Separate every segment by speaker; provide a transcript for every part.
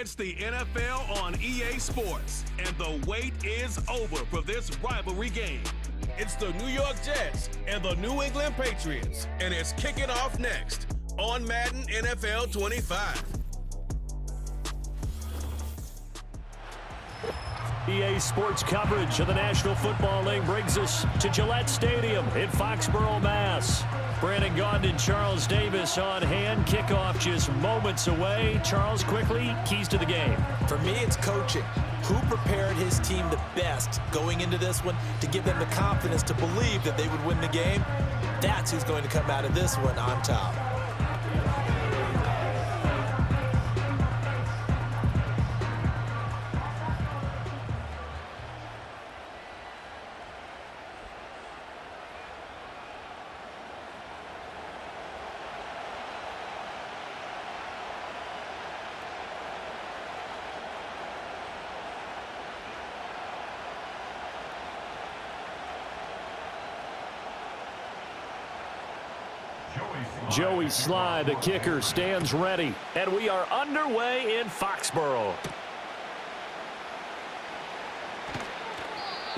Speaker 1: It's the NFL on EA Sports, and the wait is over for this rivalry game. It's the New York Jets and the New England Patriots, and it's kicking off next on Madden NFL 25.
Speaker 2: EA Sports coverage of the National Football League brings us to Gillette Stadium in Foxborough, Mass. Brandon Gaudin and Charles Davis on hand. Kickoff just moments away. Charles, quickly, keys to the game.
Speaker 3: For me, it's coaching. Who prepared his team the best going into this one to give them the confidence to believe that they would win the game? That's who's going to come out of this one on top.
Speaker 2: Joey Sly, the kicker, stands ready. And we are underway in Foxborough.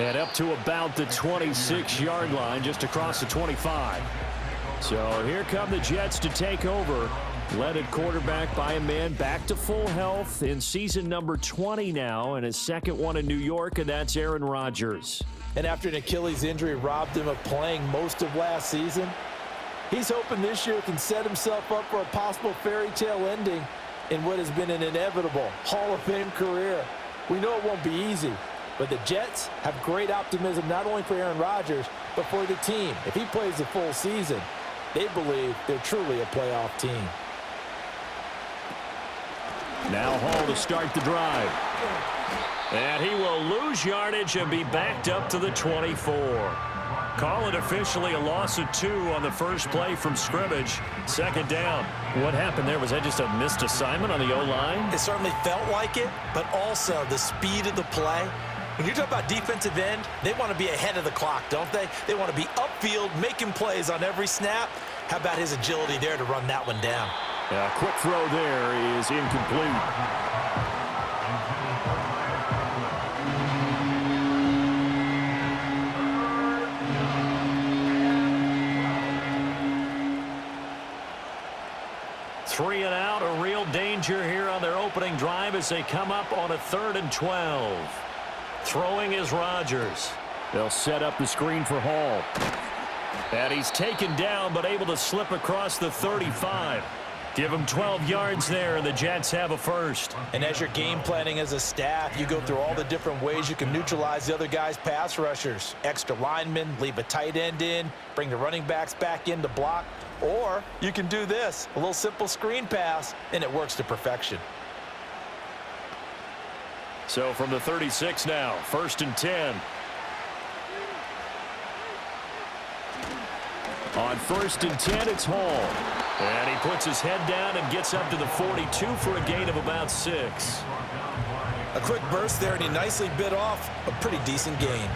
Speaker 2: And up to about the 26-yard line, just across the 25. So here come the Jets to take over. Led at quarterback by a man back to full health in season number 20 now, and his second one in New York, and that's Aaron Rodgers.
Speaker 3: And after an Achilles injury robbed him of playing most of last season, he's hoping this year can set himself up for a possible fairy tale ending in what has been an inevitable Hall of Fame career. We know it won't be easy, but the Jets have great optimism not only for Aaron Rodgers, but for the team. If he plays the full season, they believe they're truly a playoff team.
Speaker 2: Now Hall to start the drive. And he will lose yardage and be backed up to the 24. Call it officially a loss of 2 on the first play from scrimmage. Second down. What happened there? Was that just a missed assignment on the O-line?
Speaker 3: It certainly felt like it, but also the speed of the play. When you're talking about defensive end, they want to be ahead of the clock, don't they? They want to be upfield, making plays on every snap. How about his agility there to run that one down?
Speaker 2: A quick throw there is incomplete. Three and out, a real danger here on their opening drive as they come up on a 3rd and 12. Throwing is Rodgers. They'll set up the screen for Hall. And he's taken down but able to slip across the 35. Give him 12 yards there, and the Jets have a first.
Speaker 3: And as you're game planning as a staff, you go through all the different ways you can neutralize the other guy's pass rushers. Extra linemen, leave a tight end in, bring the running backs back in to block. Or you can do this, a little simple screen pass, and it works to perfection.
Speaker 2: So from the 36 now, 1st and 10. On 1st and 10, it's Hall. And he puts his head down and gets up to the 42 for a gain of about 6.
Speaker 3: A quick burst there, and he nicely bit off a pretty decent gain.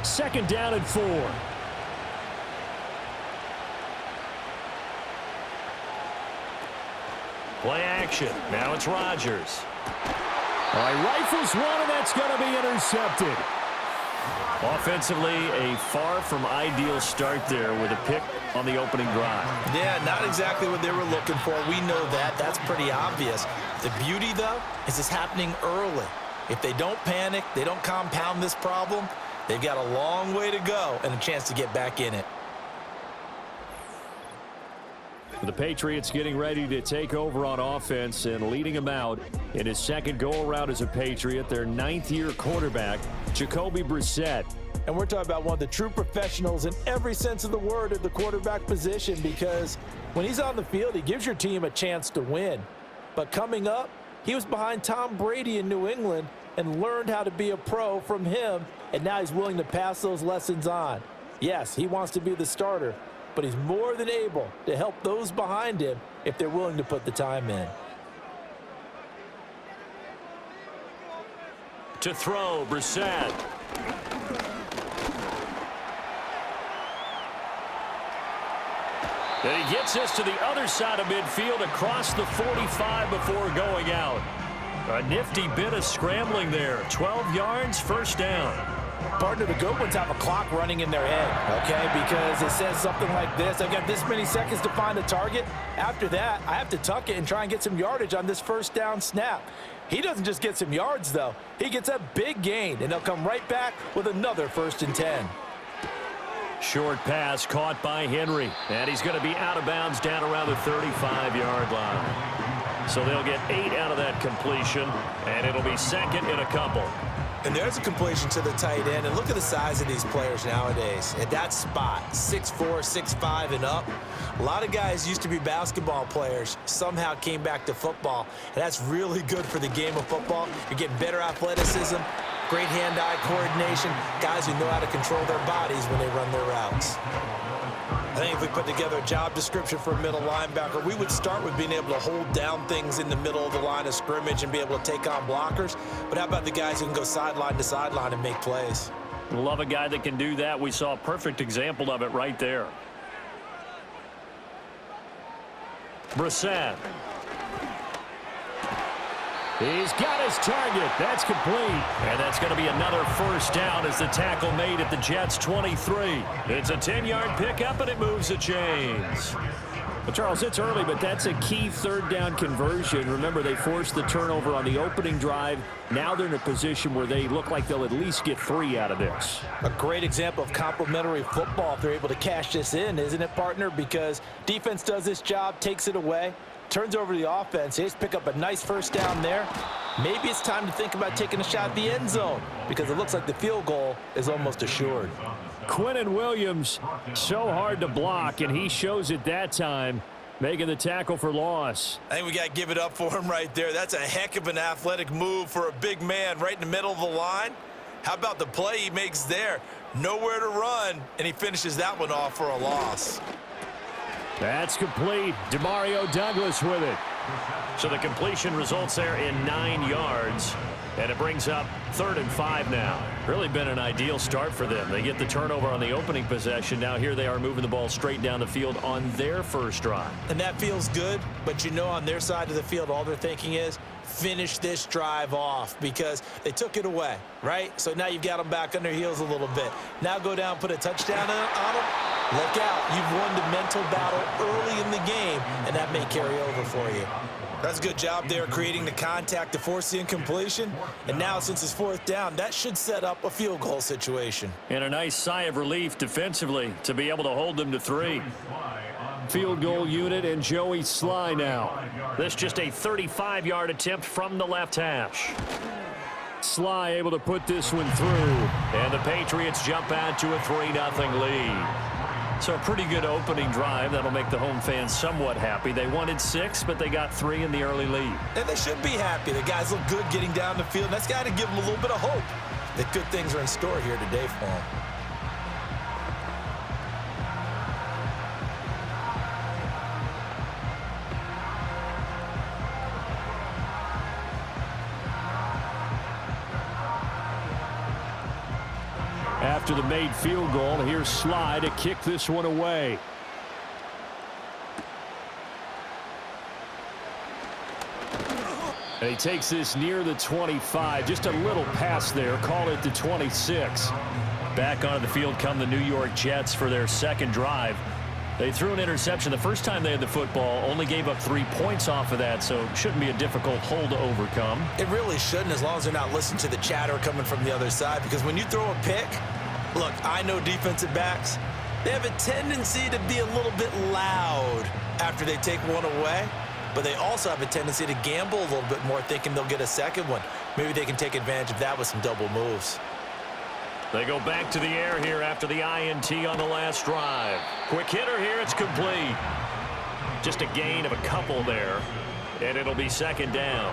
Speaker 2: Second down and 4. Play action. Now it's Rodgers. All right, rifles one, and that's going to be intercepted. Offensively, a far from ideal start there with a pick on the opening drive.
Speaker 3: Yeah, not exactly what they were looking for. We know that. That's pretty obvious. The beauty, though, is it's happening early. If they don't panic, they don't compound this problem, they've got a long way to go and a chance to get back in it.
Speaker 2: The Patriots getting ready to take over on offense and leading them out in his second go-around as a Patriot, their 9th-year quarterback, Jacoby Brissett.
Speaker 3: And we're talking about one of the true professionals in every sense of the word at the quarterback position, because when he's on the field, he gives your team a chance to win. But coming up, he was behind Tom Brady in New England and learned how to be a pro from him, and now he's willing to pass those lessons on. Yes, he wants to be the starter, but he's more than able to help those behind him if they're willing to put the time in.
Speaker 2: To throw, Brissett. And he gets this to the other side of midfield across the 45 before going out. A nifty bit of scrambling there. 12 yards, first down.
Speaker 3: Partner, the good ones have a clock running in their head, okay? Because it says something like this. I've got this many seconds to find a target. After that, I have to tuck it and try and get some yardage on this first down snap. He doesn't just get some yards, though. He gets a big gain, and they'll come right back with another 1st and 10.
Speaker 2: Short pass caught by Henry. And he's going to be out of bounds down around the 35-yard line. So they'll get 8 out of that completion, and it'll be second and a couple.
Speaker 3: And there's a completion to the tight end. And look at the size of these players nowadays. At that spot, 6'4", 6'5", and up. A lot of guys used to be basketball players, somehow came back to football. And that's really good for the game of football. You're getting better athleticism, great hand-eye coordination, guys who know how to control their bodies when they run their routes. I think if we put together a job description for a middle linebacker, we would start with being able to hold down things in the middle of the line of scrimmage and be able to take on blockers. But how about the guys who can go sideline to sideline and make plays?
Speaker 2: Love a guy that can do that. We saw a perfect example of it right there. Brissett. He's got his target. That's complete. And that's going to be another first down as the tackle made at the Jets' 23. It's a 10-yard pickup, and it moves the chains. Well, Charles, it's early, but that's a key third down conversion. Remember, they forced the turnover on the opening drive. Now they're in a position where they look like they'll at least get 3 out of this.
Speaker 3: A great example of complementary football if they're able to cash this in, isn't it, partner? Because defense does this job, takes it away, turns over the offense. They just pick up a nice first down there. Maybe it's time to think about taking a shot at the end zone because it looks like the field goal is almost assured.
Speaker 2: Quinnen Williams, so hard to block, and he shows it that time, making the tackle for loss.
Speaker 3: I think we got to give it up for him right there. That's a heck of an athletic move for a big man right in the middle of the line. How about the play he makes there? Nowhere to run, and he finishes that one off for a loss.
Speaker 2: That's complete. Demario Douglas with it. So the completion results there in 9 yards. And it brings up 3rd and 5 now. Really been an ideal start for them. They get the turnover on the opening possession. Now here they are moving the ball straight down the field on their first drive.
Speaker 3: And that feels good, but you know on their side of the field all they're thinking is finish this drive off because they took it away, right? So now you've got them back on their heels a little bit. Now go down, put a touchdown on them. Look out. You've won the mental battle early in the game, and that may carry over for you. That's a good job there creating the contact to force the incompletion. And now since it's 4th down, that should set up a field goal situation.
Speaker 2: And a nice sigh of relief defensively to be able to hold them to 3. Field goal unit and Joey Sly now. This just a 35-yard attempt from the left hash. Sly able to put this one through. And the Patriots jump out to a 3-0 lead. So a pretty good opening drive. That'll make the home fans somewhat happy. They wanted 6, but they got 3 in the early lead.
Speaker 3: And they should be happy. The guys look good getting down the field. That's got to give them a little bit of hope that good things are in store here today for them.
Speaker 2: After the made field goal, here's Sly to kick this one away. And he takes this near the 25. Just a little pass there. Call it the 26. Back onto the field come the New York Jets for their second drive. They threw an interception the first time they had the football, only gave up 3 points off of that, so it shouldn't be a difficult hole to overcome.
Speaker 3: It really shouldn't, as long as they're not listening to the chatter coming from the other side, because when you throw a pick, look, I know defensive backs, they have a tendency to be a little bit loud after they take one away, but they also have a tendency to gamble a little bit more, thinking they'll get a second one. Maybe they can take advantage of that with some double moves.
Speaker 2: They go back to the air here after the INT on the last drive. Quick hitter here, it's complete. Just a gain of a couple there, and it'll be second down.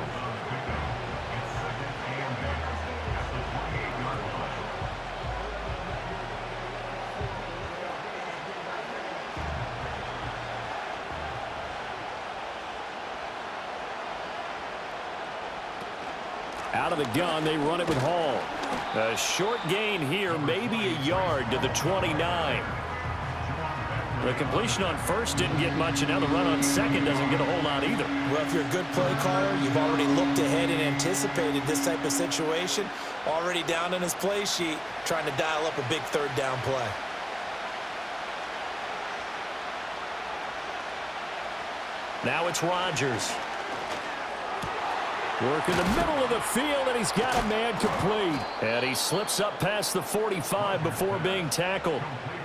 Speaker 2: Out of the gun, they run it with Hall. A short gain here, maybe a yard to the 29. The completion on first didn't get much, and now the run on second doesn't get a whole lot either.
Speaker 3: Well, if you're a good play caller, you've already looked ahead and anticipated this type of situation. Already down in his play sheet, trying to dial up a big third down play.
Speaker 2: Now it's Rodgers. Work in the middle of the field, and he's got a man complete. And he slips up past the 45 before being tackled.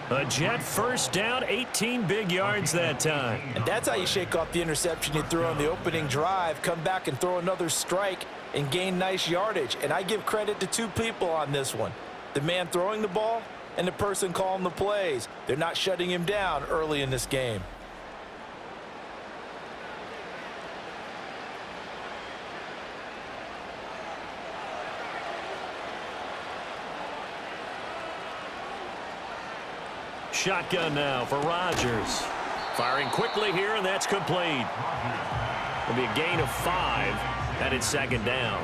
Speaker 2: A Jet first down, 18 big yards that time.
Speaker 3: And that's how you shake off the interception you threw on the opening drive, come back and throw another strike and gain nice yardage. And I give credit to two people on this one. The man throwing the ball and the person calling the plays. They're not shutting him down early in this game.
Speaker 2: Shotgun now for Rodgers. Firing quickly here, and that's complete. It'll be a gain of 5, and it's second down.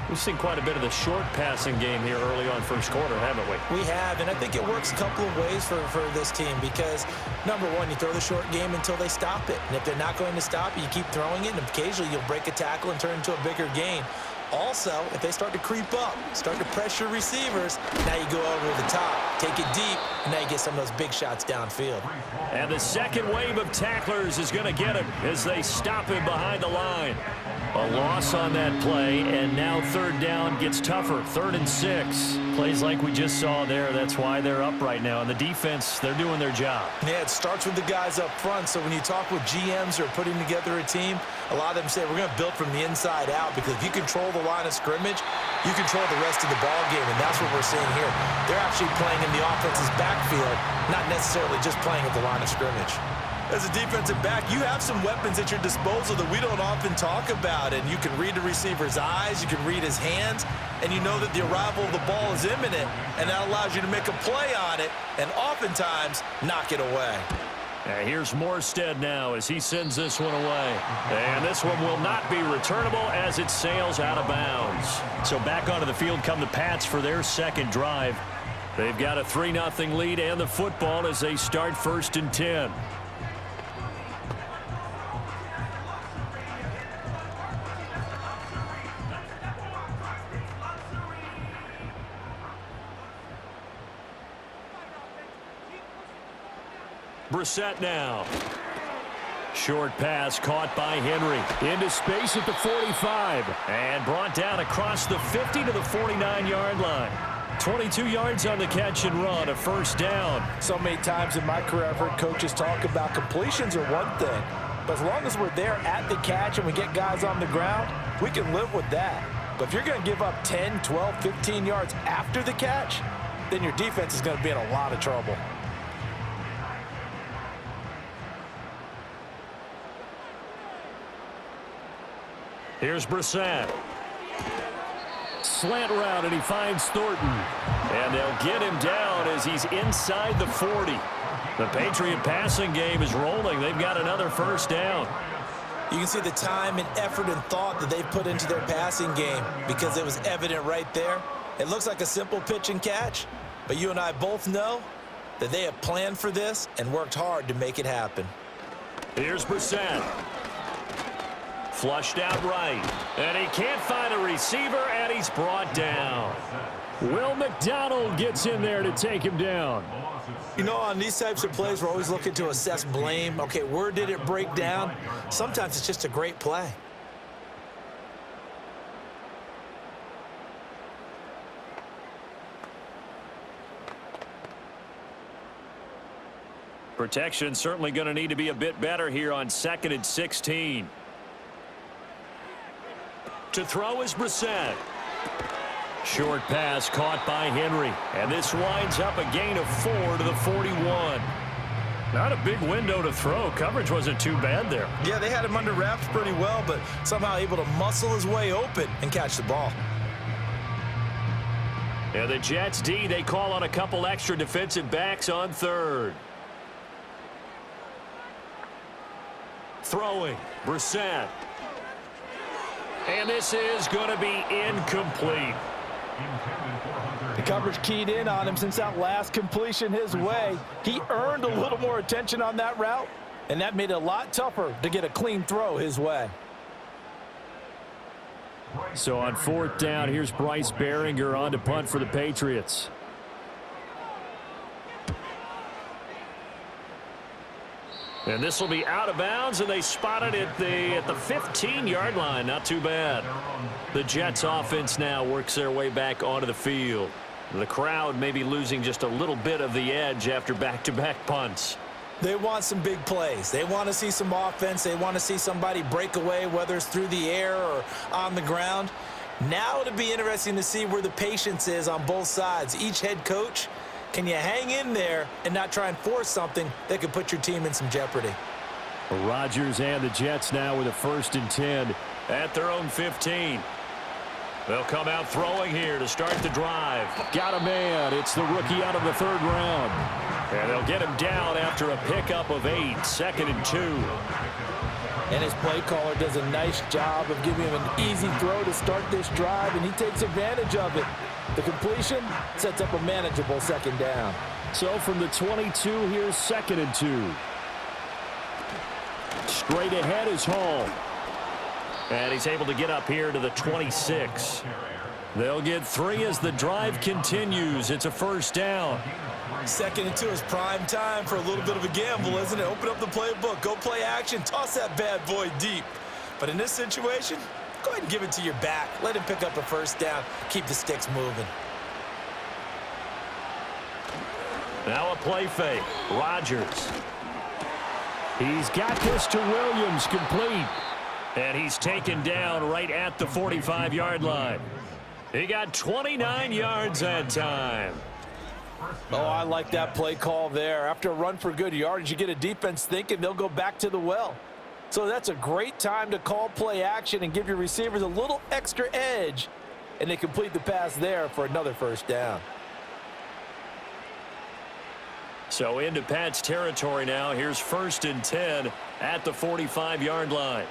Speaker 2: We've seen quite a bit of the short passing game here early on first quarter, haven't we?
Speaker 3: We have, and I think it works a couple of ways for this team because, number one, you throw the short game until they stop it. And if they're not going to stop it, you keep throwing it, and occasionally you'll break a tackle and turn into a bigger gain. Also, if they start to creep up, start to pressure receivers, now you go over the top, take it deep, and now you get some of those big shots downfield.
Speaker 2: And the second wave of tacklers is going to get him as they stop him behind the line. A loss on that play, and now third down gets tougher. 3rd and 6. Plays like we just saw there. That's why they're up right now. And the defense, they're doing their job.
Speaker 3: Yeah, it starts with the guys up front. So when you talk with GMs who are putting together a team, a lot of them say we're going to build from the inside out because if you control the line of scrimmage, you control the rest of the ball game, and that's what we're seeing here. They're actually playing in the offense's backfield, not necessarily just playing at the line of scrimmage. As a defensive back, you have some weapons at your disposal that we don't often talk about, and you can read the receiver's eyes, you can read his hands, and you know that the arrival of the ball is imminent, and that allows you to make a play on it and oftentimes knock it away.
Speaker 2: And here's Morstead now as he sends this one away. And this one will not be returnable as it sails out of bounds. So back onto the field come the Pats for their second drive. They've got a 3-0 lead and the football as they start 1st and 10. Brissett now. Short pass caught by Henry. Into space at the 45. And brought down across the 50 to the 49-yard line. 22 yards on the catch and run, a first down.
Speaker 3: So many times in my career I've heard coaches talk about completions are one thing. But as long as we're there at the catch and we get guys on the ground, we can live with that. But if you're going to give up 10, 12, 15 yards after the catch, then your defense is going to be in a lot of trouble.
Speaker 2: Here's Brissett. Slant route, and he finds Thornton. And they'll get him down as he's inside the 40. The Patriot passing game is rolling. They've got another first down.
Speaker 3: You can see the time and effort and thought that they've put into their passing game because it was evident right there. It looks like a simple pitch and catch, but you and I both know that they have planned for this and worked hard to make it happen.
Speaker 2: Here's Brissett. Flushed out right. And he can't find a receiver, and he's brought down. Will McDonald gets in there to take him down.
Speaker 3: You know, on these types of plays, we're always looking to assess blame. Okay, where did it break down? Sometimes it's just a great play.
Speaker 2: Protection certainly going to need to be a bit better here on 2nd and 16. To throw is Brissett. Short pass caught by Henry. And this winds up a gain of 4 to the 41. Not a big window to throw. Coverage wasn't too bad there.
Speaker 3: Yeah, they had him under wraps pretty well, but somehow able to muscle his way open and catch the ball.
Speaker 2: And the Jets D, they call on a couple extra defensive backs on 3rd. Throwing, Brissett. And this is going to be incomplete.
Speaker 3: The coverage keyed in on him since that last completion his way. He earned a little more attention on that route, and that made it a lot tougher to get a clean throw his way.
Speaker 2: So on 4th down, here's Bryce Behringer on to punt for the Patriots. And this will be out of bounds, and they spot it at the 15-yard line. Not too bad. The Jets offense now works their way back onto the field. The crowd may be losing just a little bit of the edge after back-to-back punts.
Speaker 3: They want some big plays. They want to see some offense. They want to see somebody break away, whether it's through the air or on the ground. Now it'll be interesting to see where the patience is on both sides. Each head coach, can you hang in there and not try and force something that could put your team in some jeopardy?
Speaker 2: Rodgers and the Jets now with a 1st and 10 at their own 15. They'll come out throwing here to start the drive. Got a man. It's the rookie out of the 3rd round. And they'll get him down after a pickup of 8, 2nd and 2.
Speaker 3: And his play caller does a nice job of giving him an easy throw to start this drive, and he takes advantage of it. The completion sets up a manageable 2nd down.
Speaker 2: So from the 22, here's 2nd and 2. Straight ahead is Hall. And he's able to get up here to the 26. They'll get 3 as the drive continues. It's a 1st down.
Speaker 3: 2nd and 2 is prime time for a little bit of a gamble, isn't it? Open up the playbook, go play action, toss that bad boy deep. But in this situation, go ahead and give it to your back. Let him pick up a 1st down. Keep the sticks moving.
Speaker 2: Now a play fake. Rodgers. He's got this to Williams, complete. And he's taken down right at the 45-yard line. He got 29 yards that time.
Speaker 3: Oh, I like that play call there. After a run for good yardage, you get a defense thinking they'll go back to the well. So that's a great time to call play action and give your receivers a little extra edge. And they complete the pass there for another 1st down.
Speaker 2: So into Pat's territory now. Here's 1st and 10 at the 45-yard line.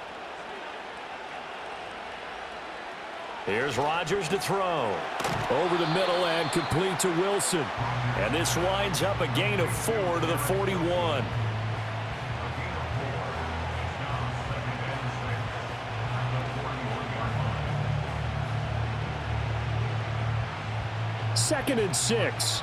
Speaker 2: Here's Rodgers to throw. Over the middle and complete to Wilson. And this winds up a gain of 4 to the 41. Second and 6.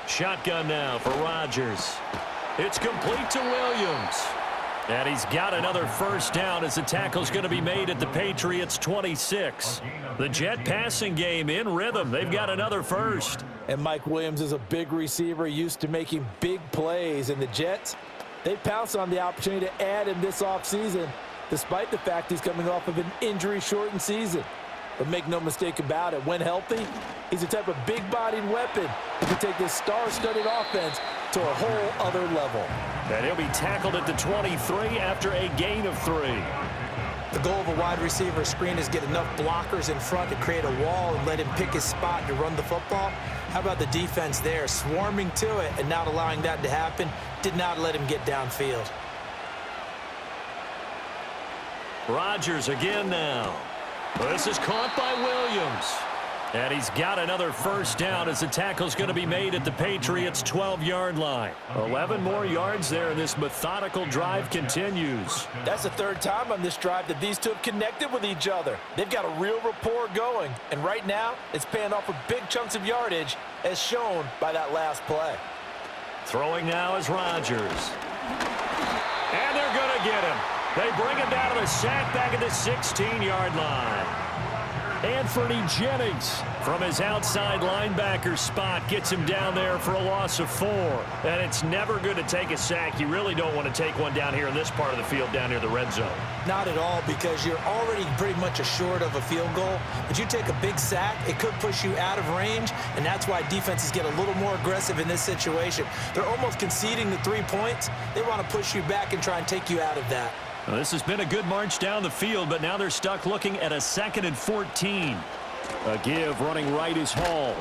Speaker 2: Shotgun now for Rodgers. It's complete to Williams. And he's got another 1st down as the tackle's going to be made at the Patriots' 26. The Jet passing game in rhythm. They've got another 1st.
Speaker 3: And Mike Williams is a big receiver used to making big plays. And the Jets, they pounced on the opportunity to add him this offseason, despite the fact he's coming off of an injury-shortened season. But make no mistake about it, when healthy, he's a type of big-bodied weapon who can take this star-studded offense to a whole other level.
Speaker 2: And he'll be tackled at the 23 after a gain of 3.
Speaker 3: The goal of a wide receiver screen is get enough blockers in front to create a wall and let him pick his spot to run the football. How about the defense there, swarming to it and not allowing that to happen? Did not let him get downfield.
Speaker 2: Rodgers again now. This is caught by Williams. And he's got another 1st down as the tackle's going to be made at the Patriots' 12-yard line. 11 more yards there, and this methodical drive continues.
Speaker 3: That's the 3rd time on this drive that these two have connected with each other. They've got a real rapport going, and right now it's paying off with big chunks of yardage, as shown by that last play.
Speaker 2: Throwing now is Rodgers. And they're going to get him. They bring him down to the sack back at the 16-yard line. Anthony Jennings from his outside linebacker spot gets him down there for a loss of 4. And it's never good to take a sack. You really don't want to take one down here in this part of the field down near the red zone.
Speaker 3: Not at all, because you're already pretty much assured of a field goal. But you take a big sack, it could push you out of range, and that's why defenses get a little more aggressive in this situation. They're almost conceding the 3 points. They want to push you back and try and take you out of that.
Speaker 2: Well, this has been a good march down the field, but now they're stuck looking at a 2nd and 14. A give running right is Hall.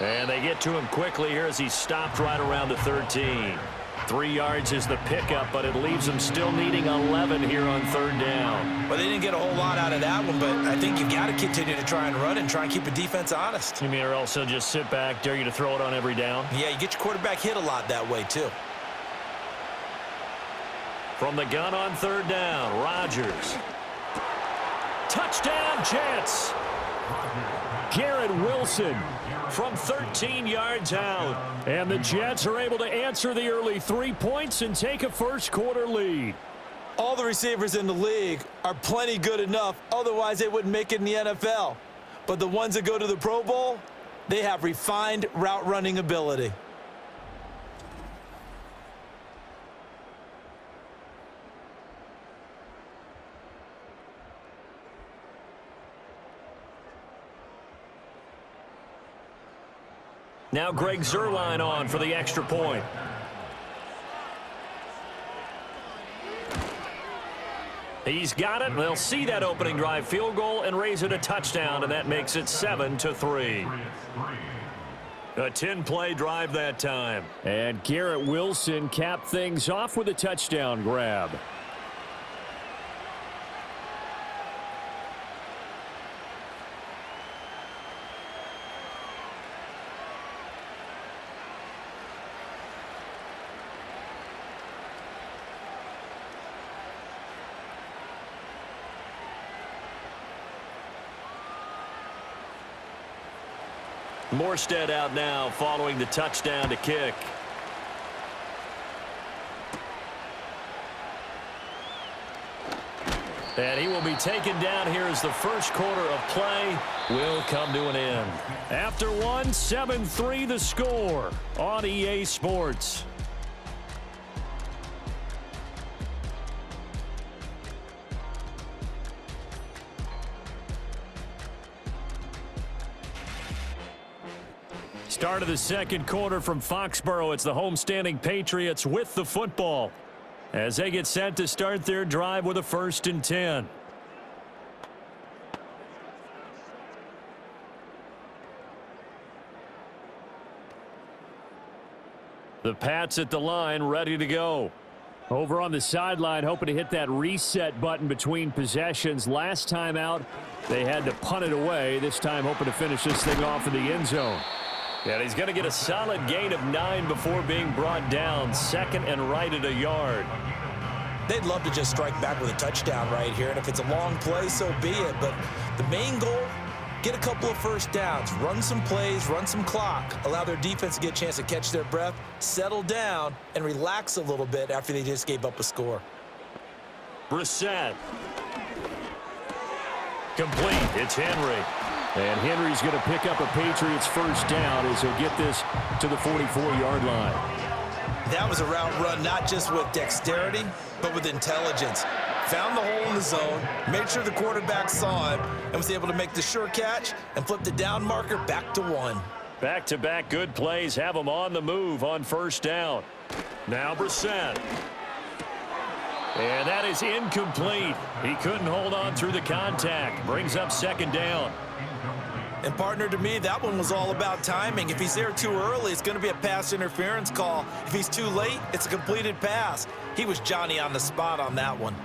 Speaker 2: And they get to him quickly here as he's stopped right around the 13. 3 yards is the pickup, but it leaves them still needing 11 here on 3rd down.
Speaker 3: Well, they didn't get a whole lot out of that one, but I think you've got to continue to try and run and try and keep the defense honest.
Speaker 2: You mean or also just sit back, dare you to throw it on every down?
Speaker 3: Yeah, you get your quarterback hit a lot that way, too.
Speaker 2: From the gun on 3rd down, Rodgers. Touchdown, Jets. Garrett Wilson from 13 yards out. And the Jets are able to answer the early 3 points and take a first-quarter lead.
Speaker 3: All the receivers in the league are plenty good enough, otherwise they wouldn't make it in the NFL. But the ones that go to the Pro Bowl, they have refined route running ability.
Speaker 2: Now Greg Zuerlein on for the extra point. He's got it. They'll see that opening drive field goal and raise it a touchdown, and that makes it 7-3. A 10-play drive that time. And Garrett Wilson capped things off with a touchdown grab. Morstead out now following the touchdown to kick. And he will be taken down here as the first quarter of play will come to an end. After one, 7-3 the score on EA Sports. Start of the second quarter from Foxborough. It's the homestanding Patriots with the football as they get set to start their drive with a 1st and 10. The Pats at the line, ready to go. Over on the sideline, hoping to hit that reset button between possessions. Last time out, they had to punt it away. This time, hoping to finish this thing off in the end zone. And he's going to get a solid gain of 9 before being brought down. 2nd and right at a yard.
Speaker 3: They'd love to just strike back with a touchdown right here, and if it's a long play, so be it. But the main goal, get a couple of first downs, run some plays, run some clock, allow their defense to get a chance to catch their breath, settle down, and relax a little bit after they just gave up a score.
Speaker 2: Brissett. Complete. It's Henry. And Henry's going to pick up a Patriots first down as he'll get this to the 44-yard line.
Speaker 3: That was a route run not just with dexterity, but with intelligence. Found the hole in the zone, made sure the quarterback saw him, and was able to make the sure catch and flip the down marker back to 1.
Speaker 2: Back-to-back good plays have him on the move on first down. Now Brissett. And that is incomplete. He couldn't hold on through the contact. Brings up 2nd down.
Speaker 3: And partner, to me, that one was all about timing. If he's there too early, it's going to be a pass interference call. If he's too late, it's a completed pass. He was Johnny on the spot on that one.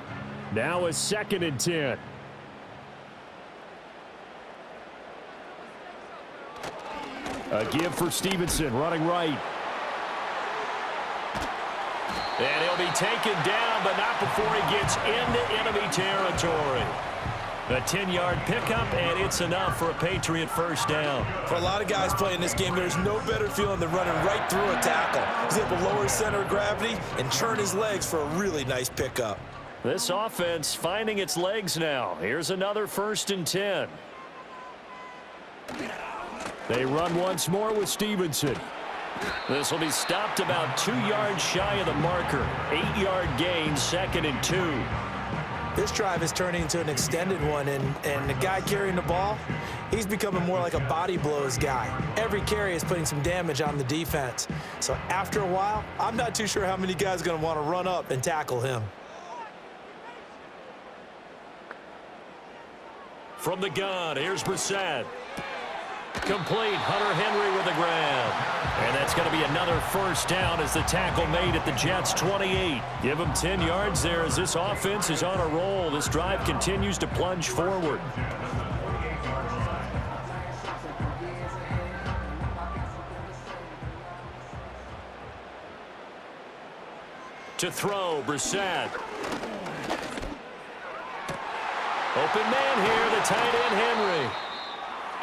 Speaker 2: Now a 2nd and 10. A give for Stevenson, running right. And he'll be taken down, but not before he gets into enemy territory. A 10-yard pickup, and it's enough for a Patriot first down.
Speaker 3: For a lot of guys playing this game, there's no better feeling than running right through a tackle. He's able to lower his center of gravity and churn his legs for a really nice pickup.
Speaker 2: This offense finding its legs now. Here's another 1st and 10. They run once more with Stevenson. This will be stopped about 2 yards shy of the marker. 8-yard gain, 2nd and 2.
Speaker 3: This drive is turning into an extended one, and the guy carrying the ball, he's becoming more like a body blows guy. Every carry is putting some damage on the defense. So after a while, I'm not too sure how many guys are going to want to run up and tackle him.
Speaker 2: From the gun, here's Brissett. Complete. Hunter Henry with a grab. And that's going to be another first down as the tackle made at the Jets' 28. Give them 10 yards there as this offense is on a roll. This drive continues to plunge forward. To throw, Brissett. Open man here, the tight end, Henry.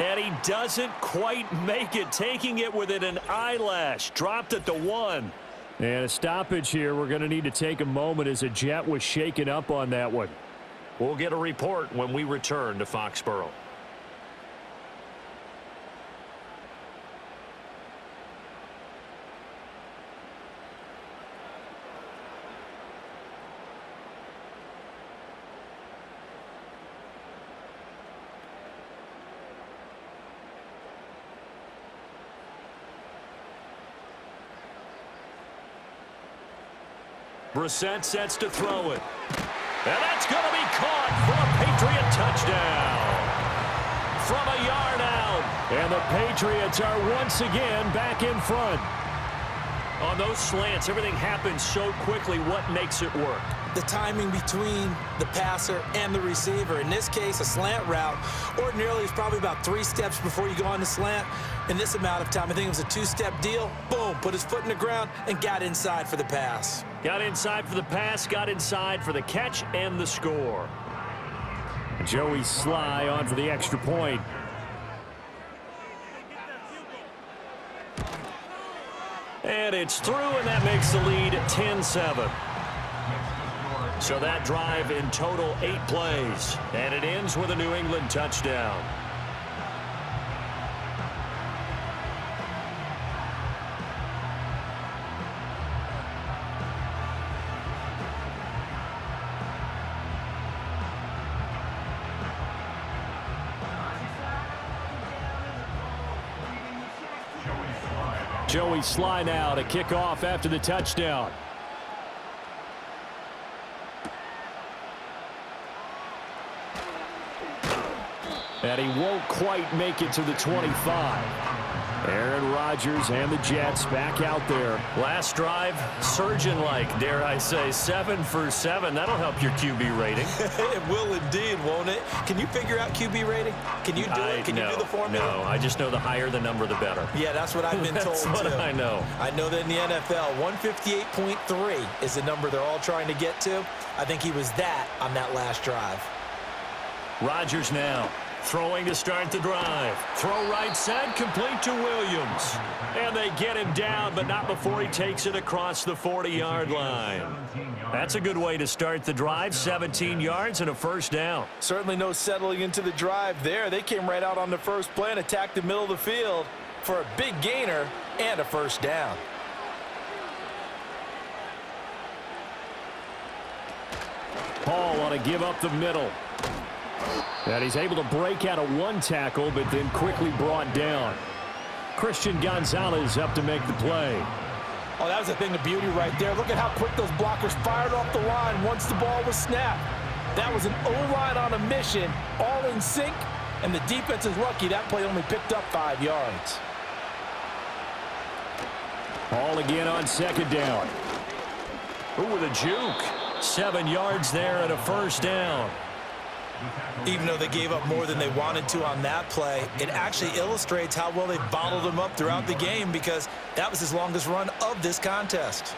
Speaker 2: And he doesn't quite make it, taking it within an eyelash. Dropped at the 1. And a stoppage here. We're going to need to take a moment as a Jet was shaken up on that one. We'll get a report when we return to Foxborough. Brissett sets to throw it. And that's going to be caught for a Patriot touchdown. From a yard out. And the Patriots are once again back in front. On those slants, everything happens so quickly. What makes it work?
Speaker 3: The timing between the passer and the receiver. In this case, a slant route ordinarily is probably about 3 steps before you go on the slant. In this amount of time, I think it was a 2-step deal. Boom, put his foot in the ground and got inside for the pass.
Speaker 2: Got inside for the pass, got inside for the catch and the score. Joey Sly on for the extra point. And it's through, and that makes the lead 10-7. So that drive in total 8 plays, and it ends with a New England touchdown. Joey Sly now to kick off after the touchdown. And he won't quite make it to the 25. Aaron Rodgers and the Jets back out there. Last drive, surgeon-like, dare I say, 7 for 7. That'll help your QB rating.
Speaker 3: It will indeed, won't it? Can you figure out QB rating? Can you do it? Can you do the formula?
Speaker 2: No, I just know the higher the number, the better.
Speaker 3: Yeah, that's what I've been told,
Speaker 2: That's what
Speaker 3: too.
Speaker 2: I know.
Speaker 3: I know that in the NFL, 158.3 is the number they're all trying to get to. I think he was that on that last drive.
Speaker 2: Rodgers now. Throwing to start the drive. Throw right side, complete to Williams. And they get him down, but not before he takes it across the 40-yard line. That's a good way to start the drive. 17 yards and a first down.
Speaker 3: Certainly no settling into the drive there. They came right out on the first play and attacked the middle of the field for a big gainer and a first down.
Speaker 2: Paul on a give up the middle. And he's able to break out of 1 tackle, but then quickly brought down. Christian Gonzalez up to make the play.
Speaker 3: Oh, that was a thing of beauty right there. Look at how quick those blockers fired off the line once the ball was snapped. That was an O-line on a mission, all in sync, and the defense is lucky that play only picked up 5 yards.
Speaker 2: Paul again on second down. Ooh, with a juke. 7 yards there and a first down.
Speaker 3: Even though they gave up more than they wanted to on that play, it actually illustrates how well they bottled them up throughout the game because that was his longest run of this contest.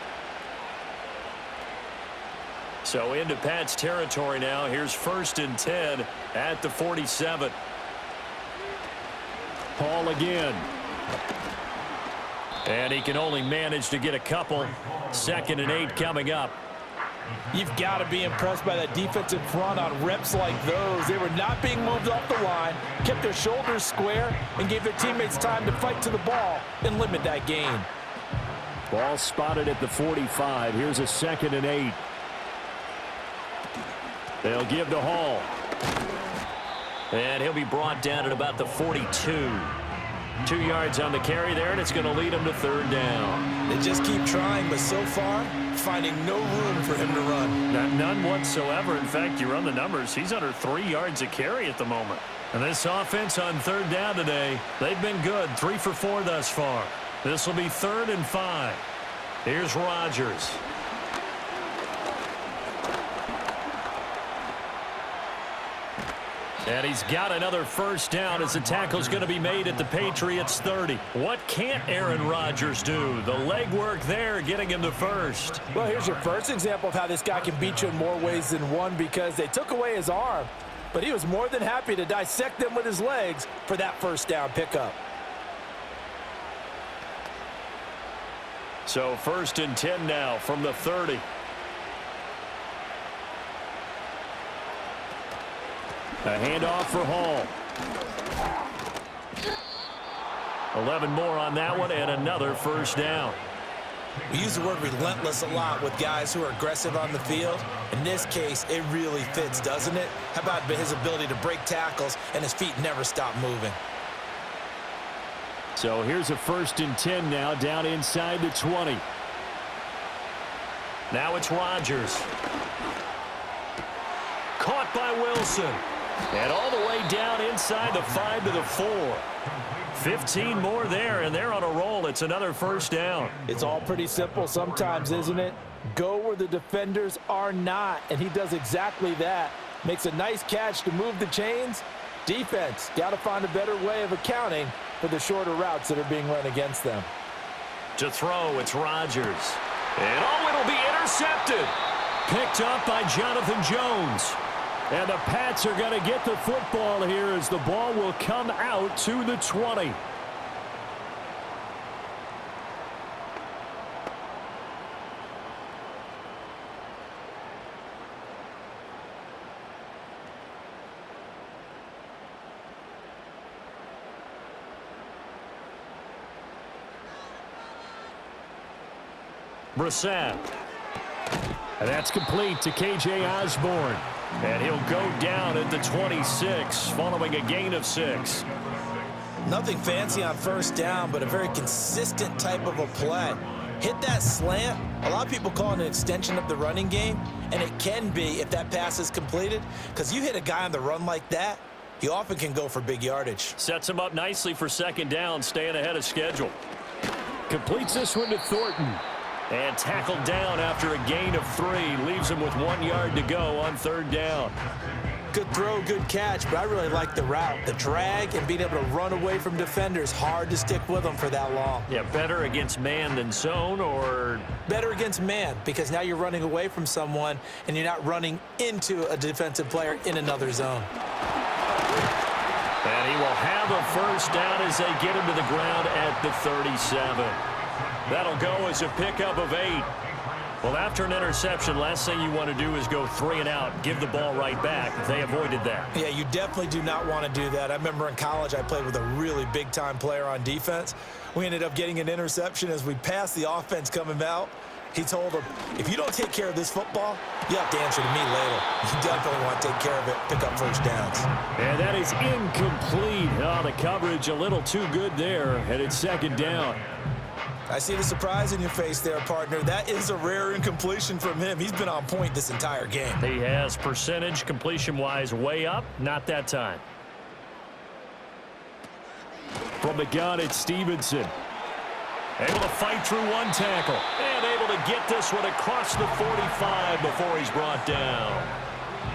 Speaker 2: So into Pat's territory now. Here's 1st and 10 at the 47. Paul again. And he can only manage to get a couple. 2nd and 8 coming up.
Speaker 3: You've got to be impressed by that defensive front on reps like those. They were not being moved off the line, kept their shoulders square, and gave their teammates time to fight to the ball and limit that gain.
Speaker 2: Ball spotted at the 45. Here's a 2nd and 8. They'll give to Hall. And he'll be brought down at about the 42. 2 yards on the carry there, and it's going to lead him to 3rd down.
Speaker 3: They just keep trying, but so far, finding no room for him to run.
Speaker 2: None whatsoever. In fact, you run the numbers. He's under 3 yards a carry at the moment. And this offense on 3rd down today, they've been good. 3 for 4 thus far. This will be 3rd and 5. Here's Rodgers. And he's got another first down as the tackle's going to be made at the Patriots 30. What can't Aaron Rodgers do? The legwork there getting him the first.
Speaker 3: Well, here's your first example of how this guy can beat you in more ways than one, because they took away his arm, but he was more than happy to dissect them with his legs for that first down pickup.
Speaker 2: So 1st and 10 now from the 30. A handoff for Hall. 11 more on that one, and another first down.
Speaker 3: We use the word relentless a lot with guys who are aggressive on the field. In this case, it really fits, doesn't it? How about his ability to break tackles and his feet never stop moving?
Speaker 2: So here's a 1st and 10 now, down inside the 20. Now it's Rodgers. Caught by Wilson. And all the way down inside the 5 to the 4. 15 more there, and they're on a roll. It's another first down.
Speaker 3: It's all pretty simple sometimes, isn't it? Go where the defenders are not, and he does exactly that. Makes a nice catch to move the chains. Defense, got to find a better way of accounting for the shorter routes that are being run against them.
Speaker 2: To throw, it's Rodgers. And it'll be intercepted. Picked up by Jonathan Jones. And the Pats are going to get the football here as the ball will come out to the 20. Brissett. And that's complete to K.J. Osborne. And he'll go down at the 26 following a gain of 6.
Speaker 3: Nothing fancy on first down, but a very consistent type of a play. Hit that slant. A lot of people call it an extension of the running game, and it can be if that pass is completed, because you hit a guy on the run like that, he often can go for big yardage.
Speaker 2: Sets him up nicely for 2nd down, staying ahead of schedule. Completes this one to Thornton. And tackled down after a gain of 3. Leaves him with 1 yard to go on 3rd down.
Speaker 3: Good throw, good catch, but I really like the route. The drag and being able to run away from defenders. Hard to stick with them for that long.
Speaker 2: Yeah, better against man than zone, or?
Speaker 3: Better against man, because now you're running away from someone and you're not running into a defensive player in another zone.
Speaker 2: And he will have a first down as they get him to the ground at the 37. That'll go as a pickup of 8. Well, after an interception, last thing you want to do is go 3 and out, give the ball right back. They avoided that.
Speaker 3: Yeah, you definitely do not want to do that. I remember in college I played with a really big-time player on defense. We ended up getting an interception as we passed the offense coming out. He told him, if you don't take care of this football, you have to answer to me later. You definitely want to take care of it, pick up first downs.
Speaker 2: And that is incomplete. Oh, the coverage a little too good there, and it's 2nd down.
Speaker 3: I see the surprise in your face there, partner. That is a rare incompletion from him. He's been on point this entire game.
Speaker 2: He has percentage completion-wise way up. Not that time. From the gun, it's Stevenson. Able to fight through 1 tackle. And able to get this one across the 45 before he's brought down.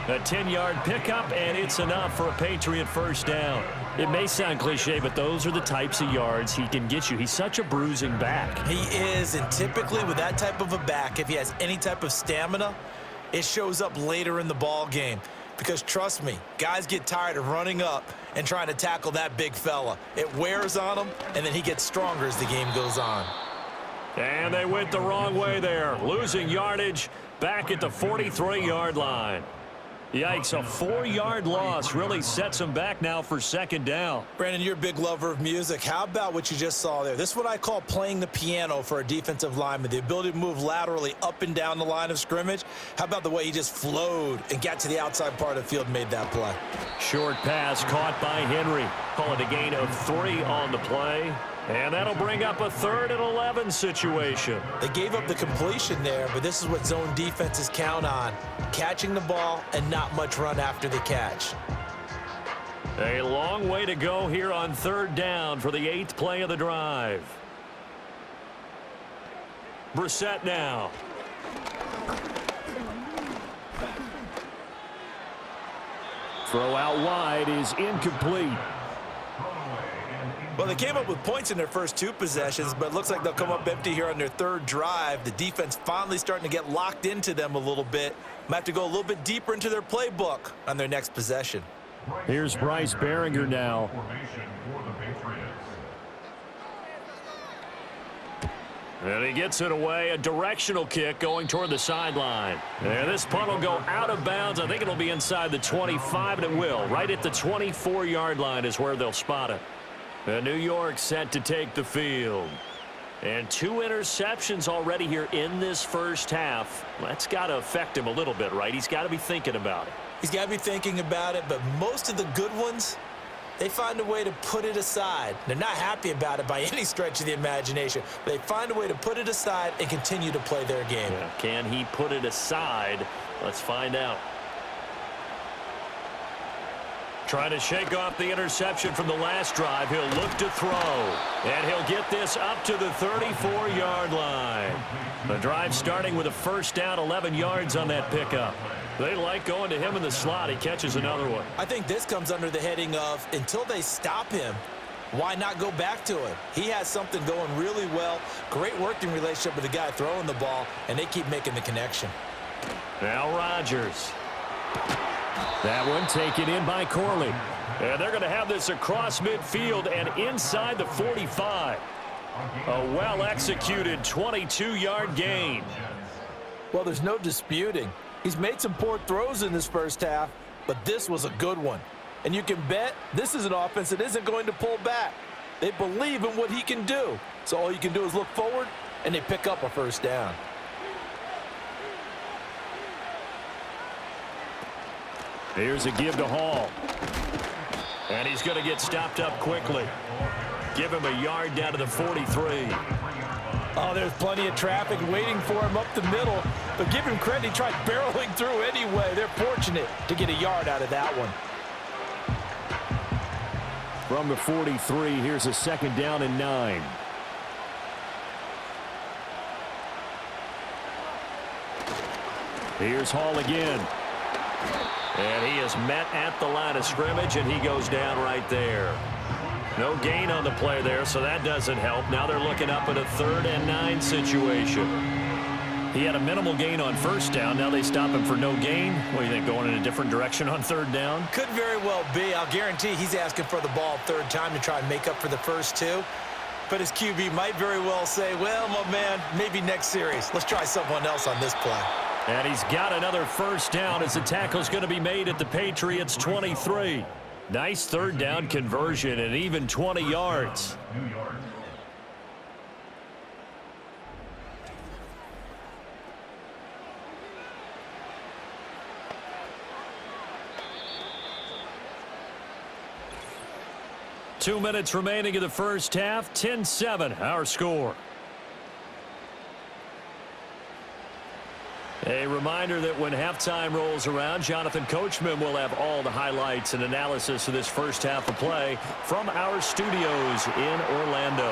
Speaker 2: A 10-yard pickup, and it's enough for a Patriot first down. It may sound cliche, but those are the types of yards he can get you. He's such a bruising back.
Speaker 3: He is, and typically with that type of a back, if he has any type of stamina, it shows up later in the ball game. Because trust me, guys get tired of running up and trying to tackle that big fella. It wears on him, and then he gets stronger as the game goes on.
Speaker 2: And they went the wrong way there, losing yardage back at the 43-yard line. Yikes, a 4-yard loss really sets him back now for 2nd down.
Speaker 3: Brandon, you're a big lover of music. How about what you just saw there? This is what I call playing the piano for a defensive lineman, the ability to move laterally up and down the line of scrimmage. How about the way he just flowed and got to the outside part of the field and made that play?
Speaker 2: Short pass caught by Henry. Call it a gain of 3 on the play. And that'll bring up a 3rd and 11 situation.
Speaker 3: They gave up the completion there, but this is what zone defenses count on. Catching the ball and not much run after the catch.
Speaker 2: A long way to go here on 3rd down for the 8th play of the drive. Brissett now. Throw out wide is incomplete.
Speaker 3: Well, they came up with points in their first 2 possessions, but it looks like they'll come up empty here on their 3rd drive. The defense finally starting to get locked into them a little bit. Might have to go a little bit deeper into their playbook on their next possession.
Speaker 2: Here's Bryce Behringer now. And he gets it away, a directional kick going toward the sideline. And this punt will go out of bounds. I think it'll be inside the 25, and it will. Right at the 24-yard line is where they'll spot it. New York set to take the field. And 2 interceptions already here in this first half. That's got to affect him a little bit, right? He's got to be thinking about it.
Speaker 3: He's got to be thinking about it, but most of the good ones, they find a way to put it aside. They're not happy about it by any stretch of the imagination. But they find a way to put it aside and continue to play their game.
Speaker 2: Yeah, can he put it aside? Let's find out. Trying to shake off the interception from the last drive. He'll look to throw. And he'll get this up to the 34-yard line. The drive starting with a first down, 11 yards on that pickup. They like going to him in the slot. He catches another one.
Speaker 3: I think this comes under the heading of until they stop him, why not go back to him? He has something going really well. Great working relationship with the guy throwing the ball, and they keep making the connection.
Speaker 2: Now Rodgers. That one taken in by Corley. And they're going to have this across midfield and inside the 45. A well-executed 22-yard gain.
Speaker 3: Well, there's no disputing. He's made some poor throws in this first half, but this was a good one. And you can bet this is an offense that isn't going to pull back. They believe in what he can do. So all you can do is look forward, and they pick up a first down.
Speaker 2: Here's a give to Hall. And he's going to get stopped up quickly. Give him a yard down to the 43.
Speaker 3: Oh, there's plenty of traffic waiting for him up the middle. But give him credit, he tried barreling through anyway. They're fortunate to get a yard out of that one.
Speaker 2: From the 43, here's a 2nd down and 9. Here's Hall again. And he is met at the line of scrimmage, and he goes down right there. No gain on the play there, so that doesn't help. Now they're looking up at a 3rd and 9 situation. He had a minimal gain on first down. Now they stop him for no gain. What do you think, going in a different direction on 3rd down?
Speaker 3: Could very well be. I'll guarantee he's asking for the ball 3rd time to try and make up for the first 2. But his QB might very well say, well, my man, maybe next series. Let's try someone else on this play.
Speaker 2: And he's got another first down as the tackle's going to be made at the Patriots 23. Nice 3rd down conversion and even 20 yards. 2 minutes remaining in the first half. 10-7, our score. A reminder that when halftime rolls around, Jonathan Coachman will have all the highlights and analysis of this first half of play from our studios in Orlando.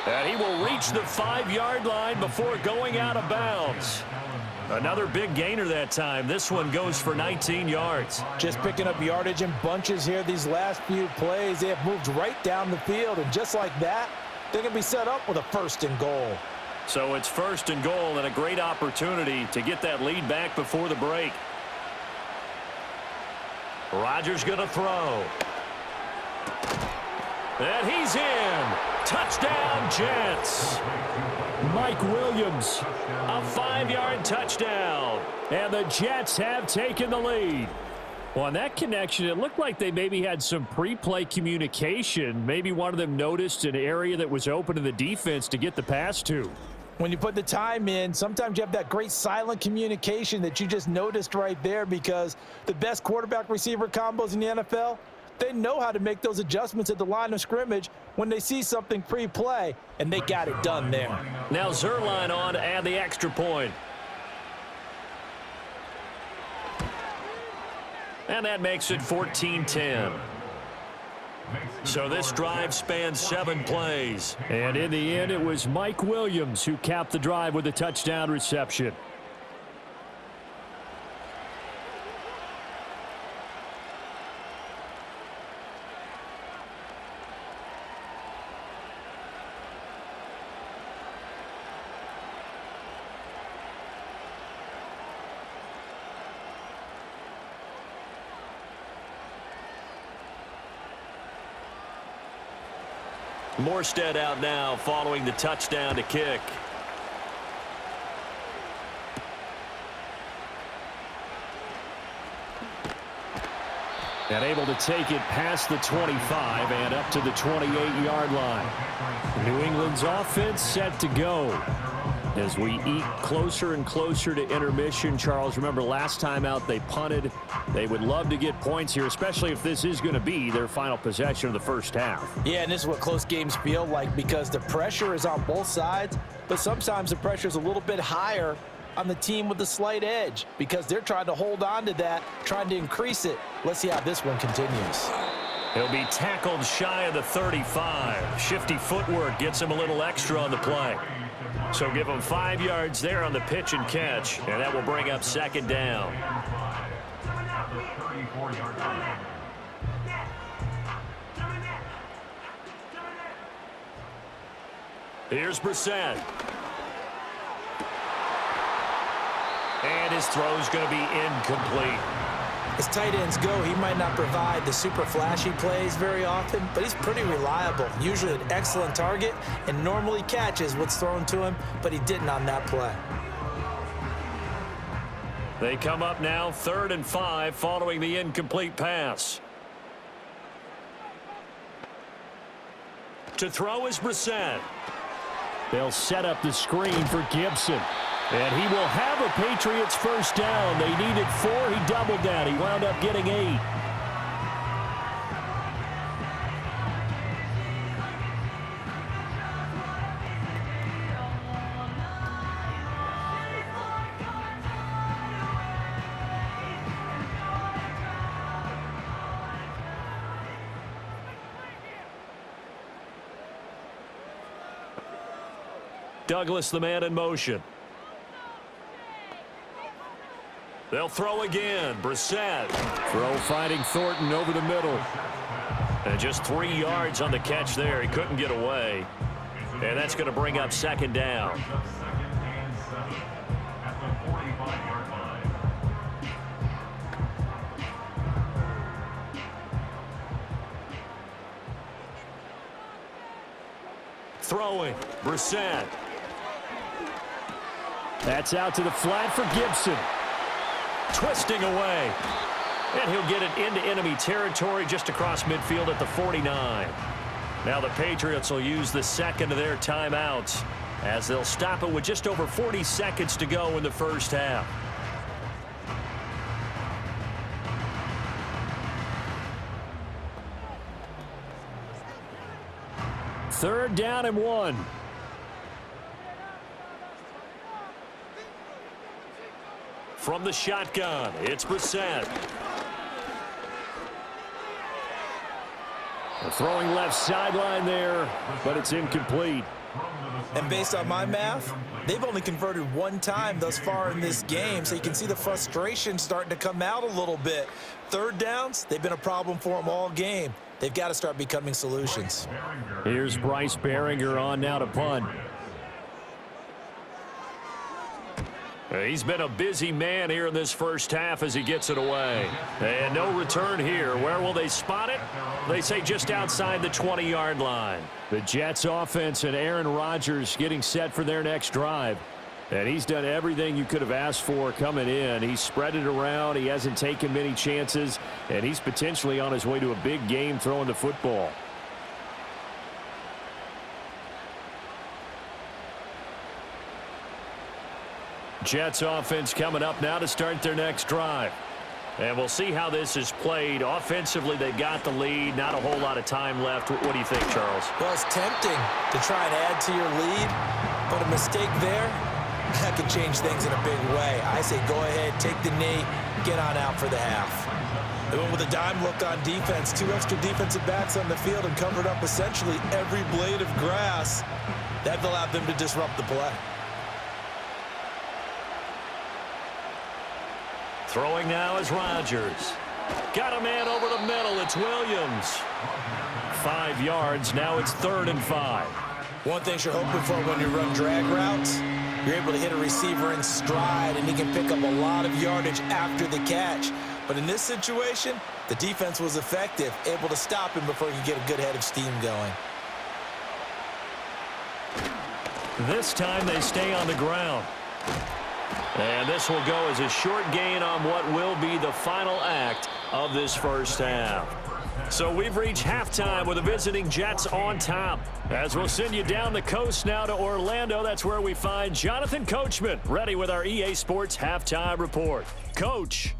Speaker 2: And he will reach the 5-yard line before going out of bounds. Another big gainer that time. This one goes for 19 yards.
Speaker 3: Just picking up yardage in bunches here these last few plays. They have moved right down the field, and just like that, they're going to be set up with a 1st and goal.
Speaker 2: So it's 1st and goal and a great opportunity to get that lead back before the break. Rodgers going to throw. And he's in. Touchdown, Jets. Mike Williams, a 5-yard touchdown. And the Jets have taken the lead. Well, on that connection, it looked like they maybe had some pre-play communication. Maybe one of them noticed an area that was open in the defense to get the pass to.
Speaker 3: When you put the time in, sometimes you have that great silent communication that you just noticed right there, because the best quarterback-receiver combos in the NFL, they know how to make those adjustments at the line of scrimmage when they see something pre-play, and they got it done there.
Speaker 2: Now Zuerlein on to add the extra point. And that makes it 14-10. So this drive spans 7 plays. And in the end, it was Mike Williams who capped the drive with a touchdown reception. Morstead out now following the touchdown to kick. And able to take it past the 25 and up to the 28-yard line. New England's offense set to go. As we eat closer and closer to intermission, Charles, remember last time out they punted. They would love to get points here, especially if this is going to be their final possession of the first half.
Speaker 3: Yeah, and this is what close games feel like because the pressure is on both sides, but sometimes the pressure is a little bit higher on the team with the slight edge because they're trying to hold on to that, trying to increase it. Let's see how this one continues.
Speaker 2: He'll be tackled shy of the 35. Shifty footwork gets him a little extra on the play. So give him 5 yards there on the pitch and catch, and that will bring up second down. Here's Brissett. And his throw's going to be incomplete.
Speaker 3: As tight ends go, he might not provide the super flashy plays very often, but he's pretty reliable. Usually an excellent target and normally catches what's thrown to him, but he didn't on that play.
Speaker 2: They come up now 3rd and 5 following the incomplete pass. To throw is Brissett. They'll set up the screen for Gibson. And he will have a Patriots first down. They needed 4. He doubled down. He wound up getting 8. Douglas, the man in motion. They'll throw again. Brissett. Throw finding Thornton over the middle. And just 3 yards on the catch there. He couldn't get away. And that's going to bring up second down. Throwing. Brissett. That's out to the flat for Gibson. Twisting away. And he'll get it into enemy territory just across midfield at the 49. Now the Patriots will use the second of their timeouts as they'll stop it with just over 40 seconds to go in the first half. Third down and 1. From the shotgun, it's Brissett. Throwing left sideline there, but it's incomplete.
Speaker 3: And based on my math, they've only converted 1 time thus far in this game, so you can see the frustration starting to come out a little bit. Third downs, they've been a problem for them all game. They've got to start becoming solutions.
Speaker 2: Here's Bryce Behringer on now to punt. He's been a busy man here in this first half as he gets it away. And no return here. Where will they spot it? They say just outside the 20-yard line. The Jets offense and Aaron Rodgers getting set for their next drive. And he's done everything you could have asked for coming in. He's spread it around. He hasn't taken many chances. And he's potentially on his way to a big game throwing the football. Jets offense coming up now to start their next drive. And we'll see how this is played. Offensively, they've got the lead. Not a whole lot of time left. What do you think, Charles?
Speaker 3: Well, it's tempting to try and add to your lead, but a mistake there, that could change things in a big way. I say go ahead, take the knee, get on out for the half. They went with a dime look on defense. 2 extra defensive backs on the field and covered up essentially every blade of grass. That allowed them to disrupt the play.
Speaker 2: Throwing now is Rodgers. Got a man over the middle. It's Williams. 5 yards. Now it's 3rd and 5.
Speaker 3: One thing you're hoping for when you run drag routes, you're able to hit a receiver in stride, and he can pick up a lot of yardage after the catch. But in this situation, the defense was effective, able to stop him before he could get a good head of steam going.
Speaker 2: This time they stay on the ground. And this will go as a short gain on what will be the final act of this first half. So we've reached halftime with the visiting Jets on top. As we'll send you down the coast now to Orlando, that's where we find Jonathan Coachman ready with our EA Sports Halftime Report. Coach.